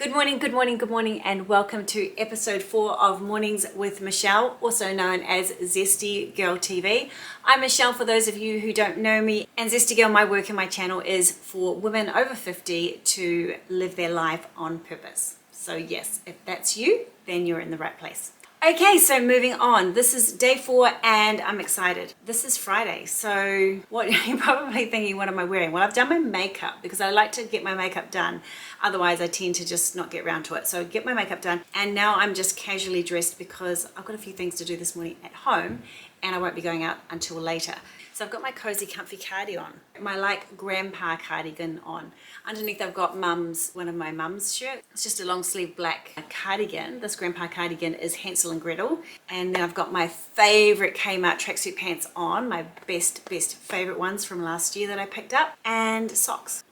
Good morning, good morning, good morning, and welcome to episode 4 of Mornings with Michelle, also known as Zesty Girl TV. I'm Michelle for those of you who don't know me, and Zesty Girl, my work and my channel is for women over 50 to live their life on purpose. So yes, if that's you, then you're in the right place. Okay, so moving on. This is day 4 and I'm excited. This is Friday, so what you're probably thinking, what am I wearing? Well, I've done my makeup because I like to get my makeup done. Otherwise, I tend to just not get around to it. So get my makeup done, and now I'm just casually dressed because I've got a few things to do this morning at home and I won't be going out until later. So I've got my cozy comfy cardigan on, my like grandpa cardigan on. Underneath I've got one of my mum's shirts. It's just a long sleeve black cardigan. This grandpa cardigan is Hansel and Gretel. And then I've got my favorite Kmart tracksuit pants on, my best favorite ones from last year that I picked up. And socks.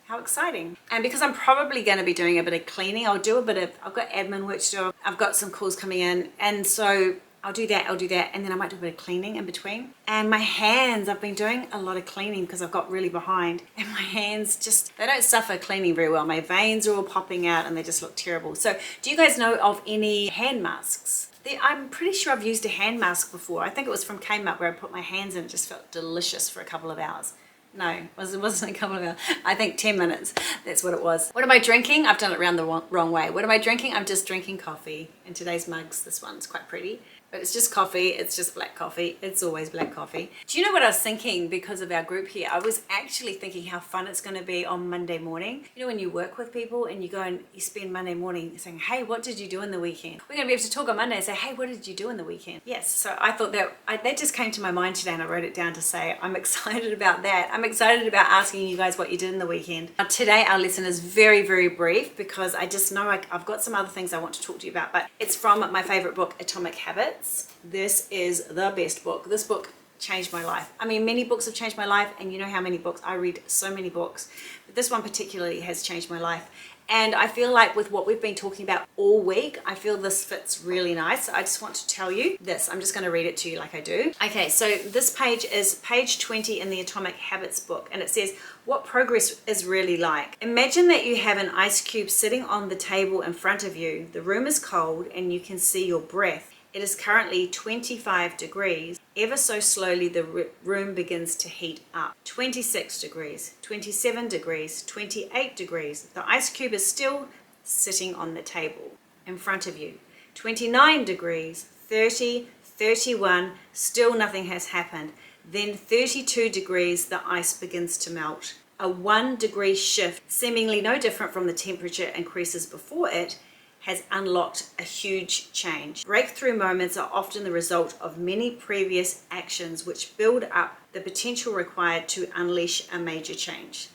How exciting. And because I'm probably going to be doing a bit of cleaning, I've got admin work to do. I've got some calls coming in. And so I'll do that, and then I might do a bit of cleaning in between. And my hands, I've been doing a lot of cleaning because I've got really behind, and my hands they don't suffer cleaning very well. My veins are all popping out and they just look terrible. So do you guys know of any hand masks? I'm pretty sure I've used a hand mask before. I think it was from Kmart where I put my hands in. It just felt delicious for a couple of hours. No, it wasn't a couple of hours. I think 10 minutes. That's what it was. What am I drinking? I've done it around the wrong way. What am I drinking? I'm just drinking coffee. In today's mugs, this one's quite pretty. But it's just coffee. It's just black coffee. It's always black coffee. Do you know what I was thinking because of our group here? I was actually thinking how fun it's going to be on Monday morning. You know, when you work with people and you go and you spend Monday morning saying, hey, what did you do in the weekend? We're going to be able to talk on Monday and say, hey, what did you do in the weekend? Yes. So I thought that just came to my mind today, and I wrote it down to say I'm excited about that. I'm excited about asking you guys what you did in the weekend. Now, today our lesson is very brief because I just know I've got some other things I want to talk to you about, but it's from my favorite book, Atomic Habits. This is the best book. This book changed my life. I mean, many books have changed my life, and you know how many books I read, so many books, but this one particularly has changed my life. And I feel like with what we've been talking about all week, I feel this fits really nice. So I just want to tell you this. I'm just going to read it to you like I do. Okay, so this page is page 20 in the Atomic Habits book, and it says, what progress is really like. Imagine that you have an ice cube sitting on the table in front of you. The room is cold and you can see your breath. It is currently 25 degrees. Ever so slowly, the room begins to heat up. 26 degrees, 27 degrees, 28 degrees. The ice cube is still sitting on the table in front of you. 29 degrees, 30, 31, still nothing has happened. Then 32 degrees, the ice begins to melt. A 1 degree shift, seemingly no different from the temperature increases before it, has unlocked a huge change. Breakthrough moments are often the result of many previous actions which build up the potential required to unleash a major change.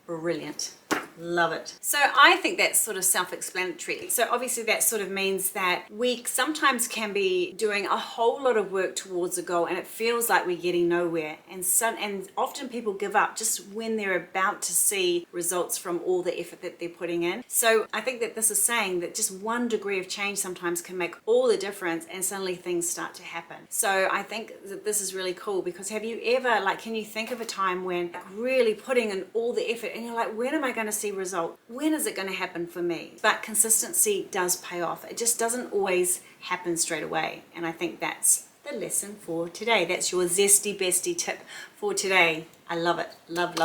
Brilliant. Love it. So I think that's sort of self-explanatory. So obviously that sort of means that we sometimes can be doing a whole lot of work towards a goal and it feels like we're getting nowhere. And often people give up just when they're about to see results from all the effort that they're putting in. So I think that this is saying that just 1 degree of change sometimes can make all the difference, and suddenly things start to happen. So I think that this is really cool, because have you ever, can you think of a time when really putting in all the effort and you're like, when am I going to see result? When is it going to happen for me? But consistency does pay off. It just doesn't always happen straight away. And I think that's the lesson for today. That's your zesty bestie tip for today. I love it. Love.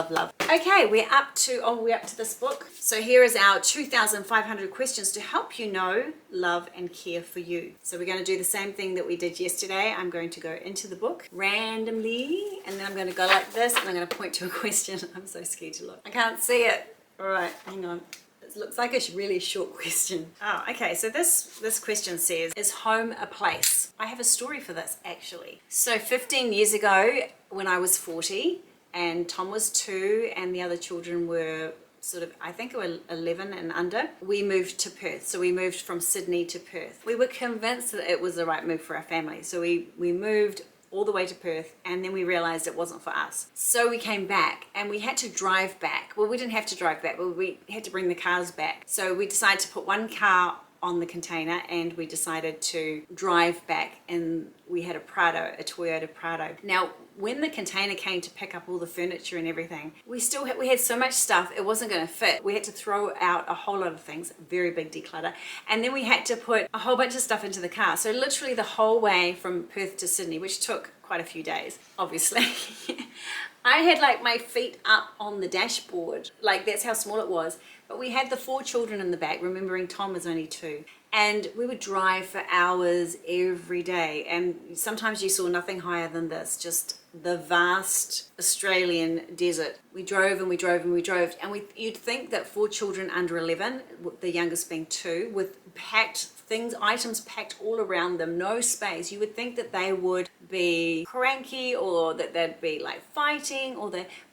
Okay, we're up to this book. So here is our 2,500 questions to help you know, love, and care for you. So we're going to do the same thing that we did yesterday. I'm going to go into the book randomly, and then I'm going to go like this, and I'm going to point to a question. I'm so scared to look. I can't see it. All right, hang on. It looks like a really short question. Oh, okay, so this question says, is home a place? I have a story for this, actually. So 15 years ago, when I was 40, and Tom was 2, and the other children were I think it were 11 and under, we moved to Perth. So we moved from Sydney to Perth. We were convinced that it was the right move for our family. So we moved all the way to Perth, and then we realized it wasn't for us. So we came back, and we had to drive back. Well, we didn't have to drive back, but we had to bring the cars back. So we decided to put one car on the container, and we decided to drive back, and we had a Toyota Prado. Now, when the container came to pick up all the furniture and everything, we had so much stuff, it wasn't going to fit. We had to throw out a whole lot of things, very big declutter, and then we had to put a whole bunch of stuff into the car. So literally the whole way from Perth to Sydney, which took quite a few days, obviously. I had like my feet up on the dashboard, like that's how small it was. But we had the 4 children in the back, remembering Tom was only 2. And we would drive for hours every day. And sometimes you saw nothing higher than this, just the vast Australian desert. We drove and we drove and we drove. And you'd think that 4 children under 11, the youngest being 2, with items packed all around them, no space, you would think that they would be cranky or that they'd be like fighting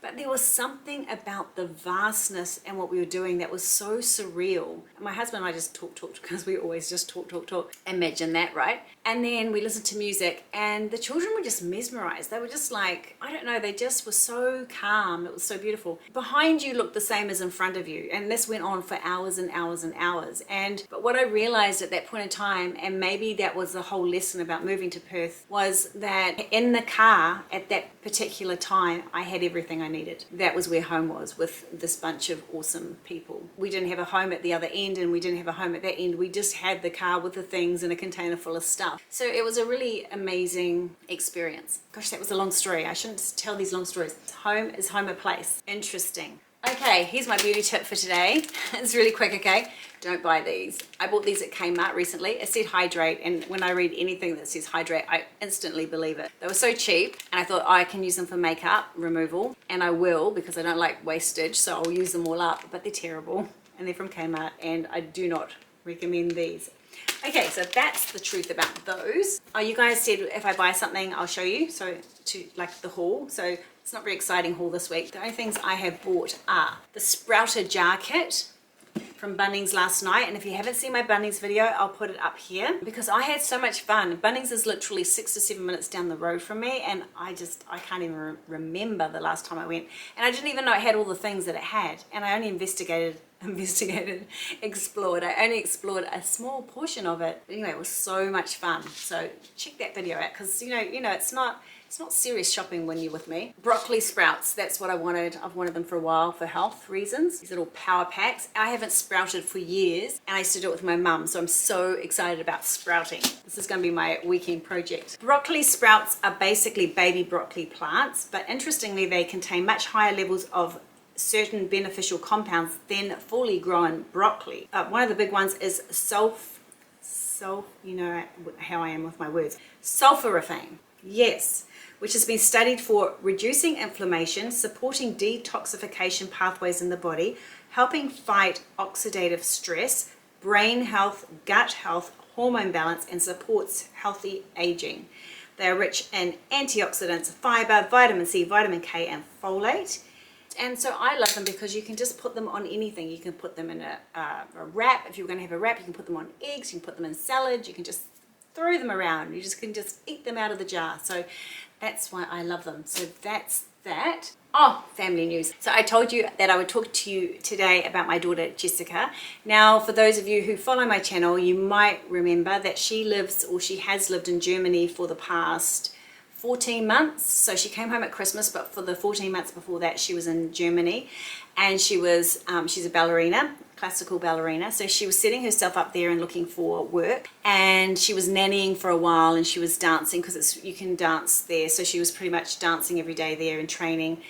but there was something about the vastness and what we were doing that was so surreal. My husband and I just talked because we always just talk. Imagine that, right? And then we listened to music, and the children were just mesmerized. They were just like, I don't know, they just were so calm. It was so beautiful. Behind you looked the same as in front of you, and this went on for hours and hours and hours. But what I realized at that point in time, and maybe that was the whole lesson about moving to Perth, was that in the car at that particular time, I had everything I needed. That was where home was, with this bunch of awesome people. We didn't have a home at the other end, and we didn't have a home at that end. We just had the car with the things and a container full of stuff. So it was a really amazing experience. Gosh, that was a long story. I shouldn't tell these long stories. Home is home a place. Interesting. Okay, here's my beauty tip for today. It's really quick, okay? Don't buy these. I bought these at Kmart recently. It said hydrate, and when I read anything that says hydrate, I instantly believe it. They were so cheap, and I thought, oh, I can use them for makeup removal, and I will, because I don't like wastage, so I'll use them all up, but they're terrible, and they're from Kmart, and I do not recommend these. Okay, so that's the truth about those. Oh, you guys said if I buy something, I'll show you, so to like the haul. So it's not very exciting haul this week. The only things I have bought are the sprouted jar kit from Bunnings last night, and if you haven't seen my Bunnings video, I'll put it up here because I had so much fun. Bunnings is literally 6 to 7 minutes down the road from me, and I can't even remember the last time I went, and I didn't even know it had all the things that it had, and I only explored. I only explored a small portion of it. But anyway, it was so much fun. So check that video out, because you know it's not serious shopping when you're with me. Broccoli sprouts, that's what I wanted. I've wanted them for a while for health reasons. These little power packs. I haven't sprouted for years, and I used to do it with my mum, so I'm so excited about sprouting. This is going to be my weekend project. Broccoli sprouts are basically baby broccoli plants, but interestingly they contain much higher levels of certain beneficial compounds than fully grown broccoli. One of the big ones is you know how I am with my words, sulforaphane. Yes, which has been studied for reducing inflammation, supporting detoxification pathways in the body, helping fight oxidative stress, brain health, gut health, hormone balance, and supports healthy aging. They are rich in antioxidants, fiber, vitamin C, vitamin K, and folate. And so I love them because you can just put them on anything. You can put them in a wrap. If you're going to have a wrap, you can put them on eggs, you can put them in salad, you can just throw them around. You can just eat them out of the jar. So that's why I love them. So that's that. Oh, family news. So I told you that I would talk to you today about my daughter Jessica. Now, for those of you who follow my channel, you might remember that she has lived in Germany for the past 14 months. So she came home at Christmas, but for the 14 months before that she was in Germany, and she's a ballerina, classical ballerina. So she was setting herself up there and looking for work, and she was nannying for a while, and she was dancing because you can dance there. So she was pretty much dancing every day there and training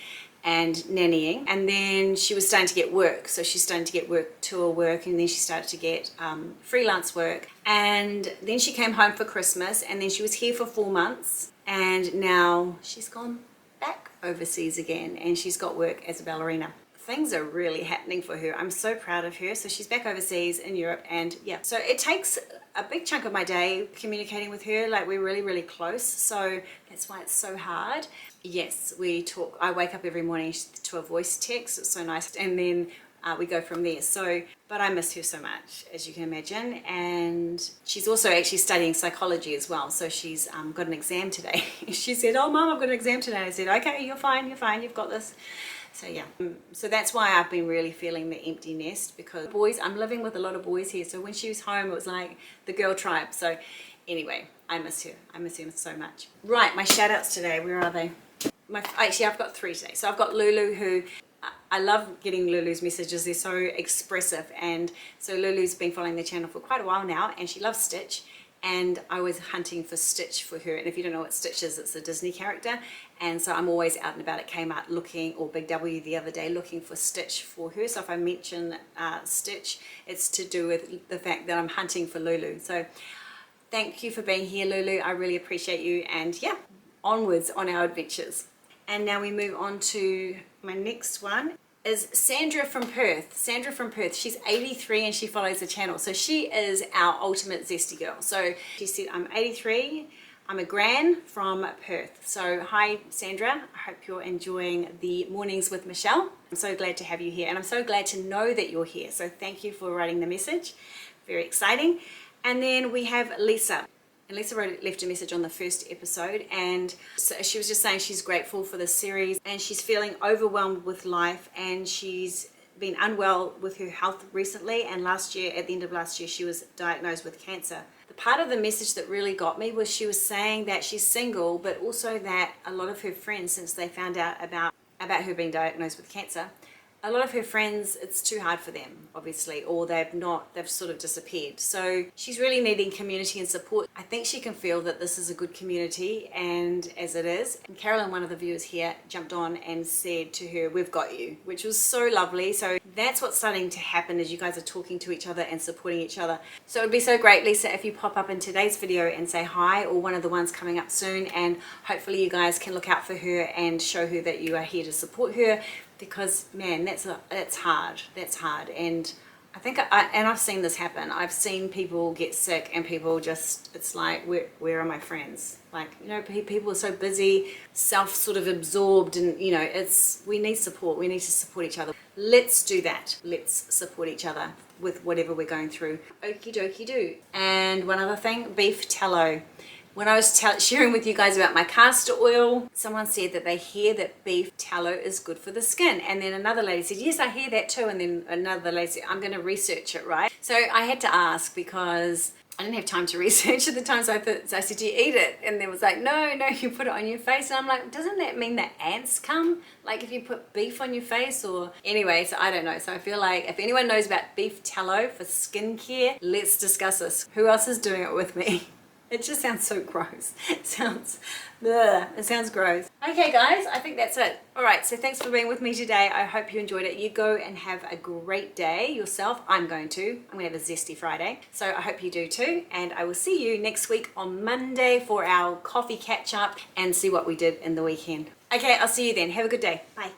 and nannying, and then she was starting to get work. So she's starting to get tour work, and then she started to get freelance work, and then she came home for Christmas, and then she was here for 4 months, and now she's gone back overseas again, and she's got work as a ballerina. Things are really happening for her. I'm so proud of her. So she's back overseas in Europe, and yeah, so it takes a big chunk of my day communicating with her. Like, we're really, really close, so that's why it's so hard. Yes, we talk. I wake up every morning to a voice text. It's so nice, and then we go from there. So, but I miss her so much, as you can imagine, and she's also actually studying psychology as well. So she's got an exam today. She said, "Oh, Mum, I've got an exam today." I said, "Okay, you're fine, you've got this." So yeah, so that's why I've been really feeling the empty nest, because boys, I'm living with a lot of boys here. So when she was home, it was like the girl tribe. So anyway, I miss her. I miss her so much. Right, my shout outs today, where are they? Actually, I've got 3 today. So I've got Lulu, who I love getting Lulu's messages. They're so expressive. And so Lulu's been following the channel for quite a while now, and she loves Stitch. And I was hunting for Stitch for her. And if you don't know what Stitch is, it's a Disney character. And so I'm always out and about at Kmart looking, or Big W the other day, looking for Stitch for her. So if I mention Stitch, it's to do with the fact that I'm hunting for Lulu. So thank you for being here, Lulu. I really appreciate you. And yeah, onwards on our adventures. And now we move on to my next one. Is Sandra from Perth. Sandra from Perth. She's 83 and she follows the channel. So she is our ultimate Zesty Girl. So she said, I'm 83. I'm a gran from Perth. So hi, Sandra. I hope you're enjoying the Mornings with Michelle. I'm so glad to have you here. And I'm so glad to know that you're here. So thank you for writing the message. Very exciting. And then we have Lisa. And Lisa left a message on the first episode, and so she was just saying she's grateful for the series, and she's feeling overwhelmed with life, and she's been unwell with her health recently, and last year, at the end of last year, she was diagnosed with cancer. The part of the message that really got me was she was saying that she's single, but also that a lot of her friends, since they found out about her being diagnosed with cancer, a lot of her friends, it's too hard for them, obviously, or they've sort of disappeared. So she's really needing community and support. I think she can feel that this is a good community, and as it is. And Carolyn, one of the viewers here, jumped on and said to her, we've got you, which was so lovely. So that's what's starting to happen, as you guys are talking to each other and supporting each other. So it would be so great, Lisa, if you pop up in today's video and say hi, or one of the ones coming up soon, and hopefully you guys can look out for her and show her that you are here to support her. Because man, that's hard. And I think I've seen this happen. I've seen people get sick, and people just, it's like, where are my friends? Like, you know, people are so busy, sort of absorbed, and you know, we need support. We need to support each other. Let's do that. Let's support each other with whatever we're going through. Okie dokie do. And one other thing, beef tallow. When I was sharing with you guys about my castor oil, someone said that they hear that beef tallow is good for the skin. And then another lady said, yes, I hear that too. And then another lady said, I'm going to research it, right? So I had to ask, because I didn't have time to research at the time. So I said, do you eat it? And they was like, no, you put it on your face. And I'm like, doesn't that mean that ants come? Like if you put beef on your face, or anyway, so I don't know. So I feel like if anyone knows about beef tallow for skincare, let's discuss this. Who else is doing it with me? It just sounds so gross. It sounds gross. Okay guys, I think that's it. All right, so thanks for being with me today. I hope you enjoyed it. You go and have a great day yourself. I'm going to have a zesty Friday. So I hope you do too. And I will see you next week on Monday for our coffee catch up and see what we did in the weekend. Okay, I'll see you then. Have a good day. Bye.